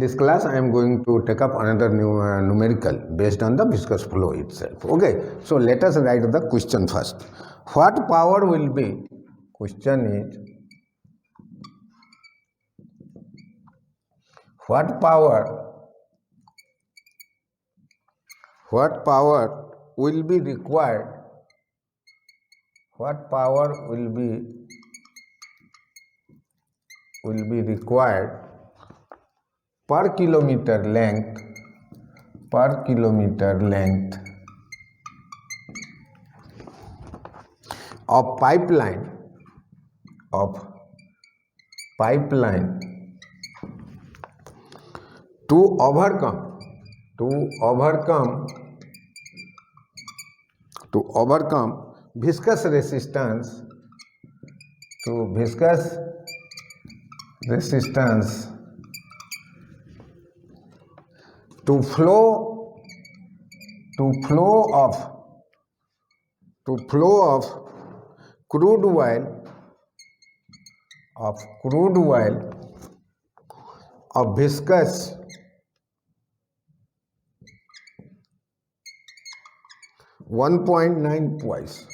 this class I am going to take up another numerical based on the viscous flow itself. Okay, so let us write the question first. What power will be, question is, what power will be required, what power will be required per kilometer length of pipeline to overcome viscous resistance to flow of crude oil of viscous 1.9 poise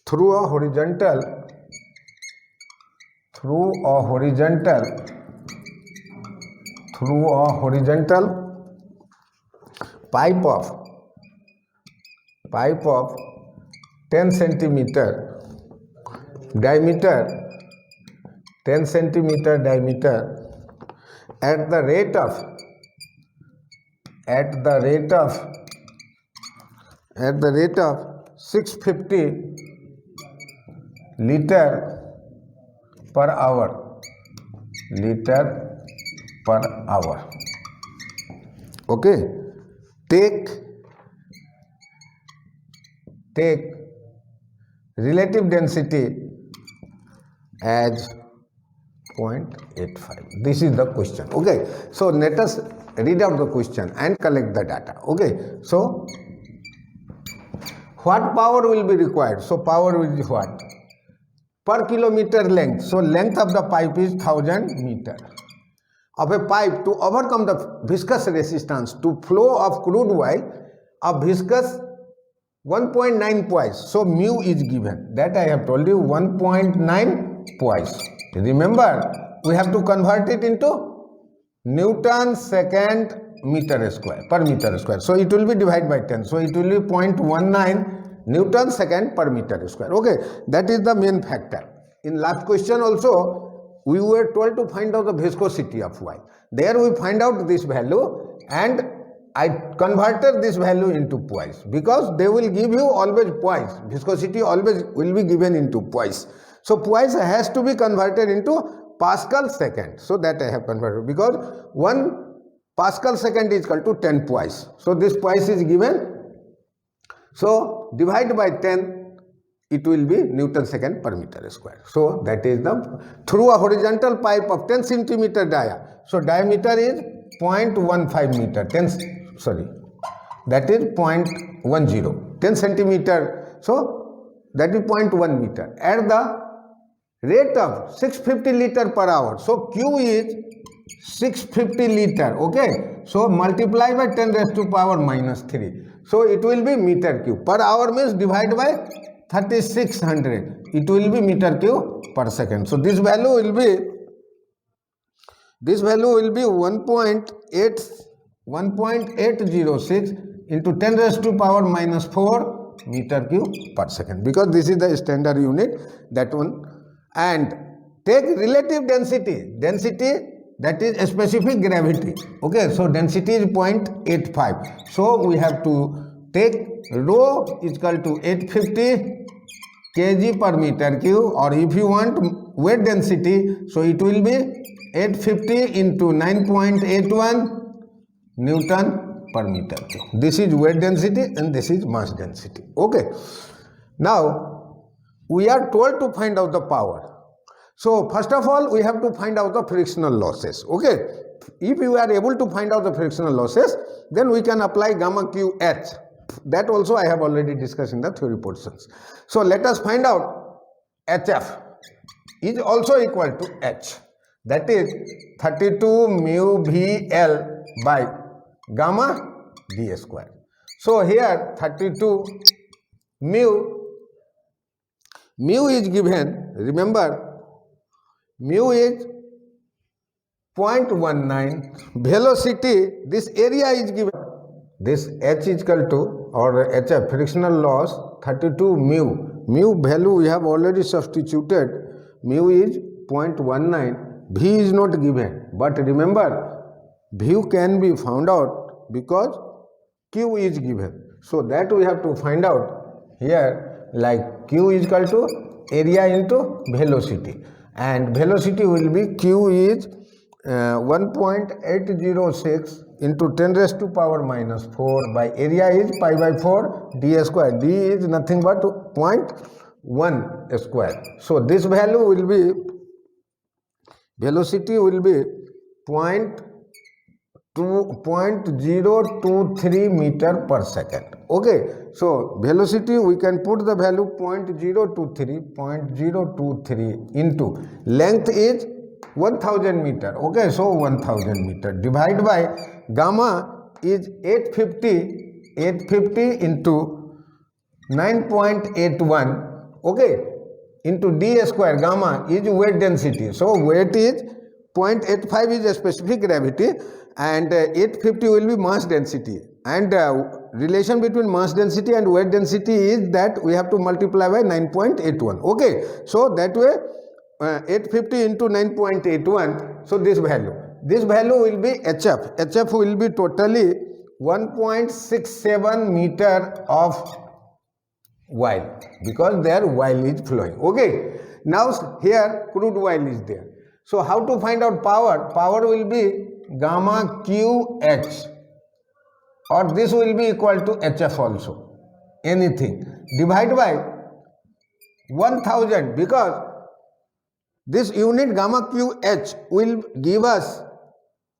through a horizontal pipe of 10 centimeter diameter at the rate of 650 liter per hour. Okay, take relative density as 0.85. This is the question. Okay, so let us read out the question and collect the data. Okay, so what power will be required? So power will be what? Per kilometer length. So length of the pipe is 1000 meter. Of a pipe to overcome the viscous resistance to flow of crude oil of viscous 1.9 poise. So mu is given. That I have told you, 1.9 poise. Remember, we have to convert it into Newton second meter square per meter square. So it will be divided by 10. So it will be 0.19 Newton second per meter square. Okay, that is the main factor. In last question also, we were told to find out the viscosity of oil. There we find out this value and I converted this value into poise because they will give you always poise. Viscosity always will be given into poise. So poise has to be converted into Pascal second. So that I have converted because 1 Pascal second is equal to 10 poise. So this poise is given. So divide by 10, it will be Newton second per meter square. So that is the through a horizontal pipe of 10 centimeter dia. So diameter is 0.15 meter. That is 0.10. 10 centimeter. So that is 0.1 meter. At the rate of 650 liter per hour. So Q is 650 liter. Okay. So multiply by 10 raised to power minus 3. So it will be meter cube. Per hour means divide by 3600. It will be meter cube per second. So this value will be 1.806 into 10 raised to power minus 4 meter cube per second, because this is the standard unit, that one. And take relative density, that is a specific gravity. Okay, so density is 0.85. So we have to take rho is equal to 850 kg per meter cube, or if you want weight density, so it will be 850 into 9.81 Newton per meter cube. This is weight density and this is mass density. Okay. Now we are told to find out the power. So first of all, we have to find out the frictional losses. Okay. If you are able to find out the frictional losses, then we can apply gamma QH. That also I have already discussed in the theory portions. So let us find out HF is also equal to H. that is 32 mu VL by gamma d square. So here 32 mu is given, remember mu is 0.19, velocity, this area is given, this H is equal to, or HF, frictional loss 32 mu value we have already substituted, mu is 0.19, V is not given, but remember V can be found out because Q is given. So that we have to find out here, like Q is equal to area into velocity, and velocity will be Q is 1.806 into 10 raised to power minus 4 by area is pi by 4 d square. D is nothing but 0.1 square. So this value will be, velocity will be 0.023 meter per second. Okay, so velocity we can put the value 0.023 into length is 1000 meter. Okay, so 1000 meter divide by gamma is 850 into 9.81. Okay, into d square. Gamma is weight density, so weight is 0.85 is a specific gravity, and 850 will be mass density, and relation between mass density and weight density is that we have to multiply by 9.81. okay, so that way 850 into 9.81, so this value will be HF will be totally 1.67 meter of oil, because their oil is flowing. Okay, now here crude oil is there. So how to find out power? Power will be gamma QH, or this will be equal to HF also, anything, divide by 1000, because this unit gamma QH will give us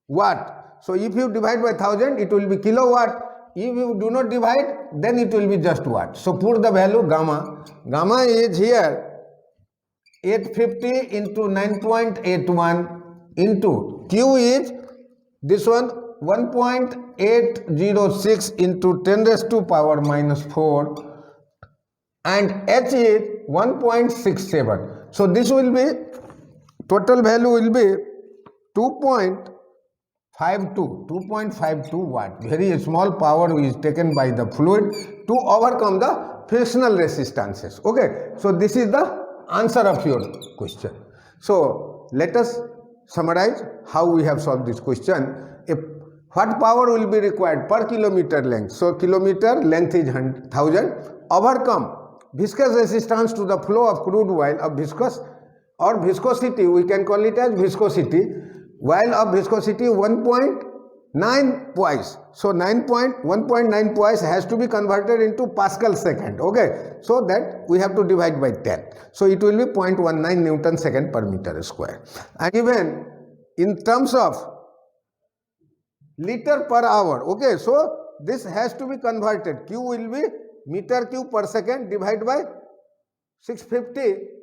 watt. So if you divide by 1000, it will be kilowatt. If you do not divide, then it will be just watt. So put the value gamma. Gamma is here 850 into 9.81 into Q is this one 1.806 into 10 raised to power minus 4, and H is 1.67. So this will be, total value will be 2.52 watt. Very small power is taken by the fluid to overcome the frictional resistances. Okay, so this is the answer of your question. So let us summarize how we have solved this question. What power will be required per kilometer length? So kilometer length is 1000. Overcome viscous resistance to the flow of crude oil of viscous or viscosity, we can call it as viscosity, while of viscosity 1.9 twice. So 1.9 twice has to be converted into Pascal second. Okay, so that we have to divide by 10. So it will be 0.19 Newton second per meter square. And even in terms of liter per hour, okay, so this has to be converted. Q will be meter cube per second divided by 650.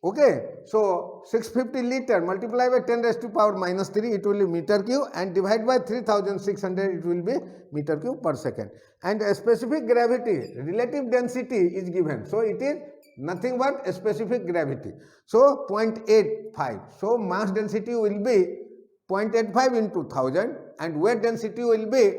Okay, so 650 liter multiply by 10 raised to power minus 3, it will be meter cube, and divide by 3600, it will be meter cube per second. And a specific gravity, relative density is given. So it is nothing but a specific gravity. So 0.85. So mass density will be 0.85 into 1000, and weight density will be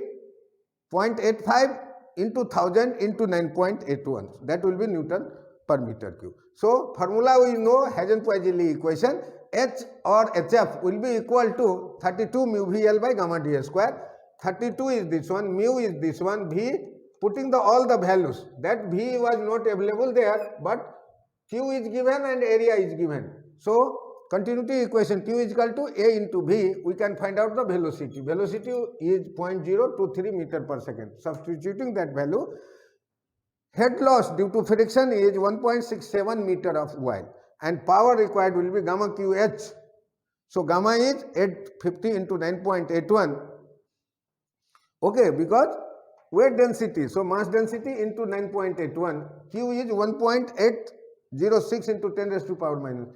0.85 into 1000 into 9.81. That will be Newton per meter cube. So formula we know, Hazen-Poiseuille equation, H or HF will be equal to 32 mu VL by gamma d square. 32 is this one, mu is this one, V, putting all the values. That V was not available there, but Q is given and area is given. So continuity equation, Q is equal to A into V, we can find out the velocity. Velocity is 0.023 meter per second. Substituting that value, head loss due to friction is 1.67 meter of oil, and power required will be gamma QH. So gamma is 850 into 9.81. Okay, because weight density, so mass density into 9.81, Q is 1.806 into 10 raised to power minus.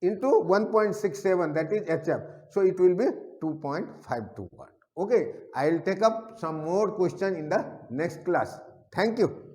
into 1.67, that is HF. So it will be 2.521. Okay, I will take up some more question in the next class. Thank you.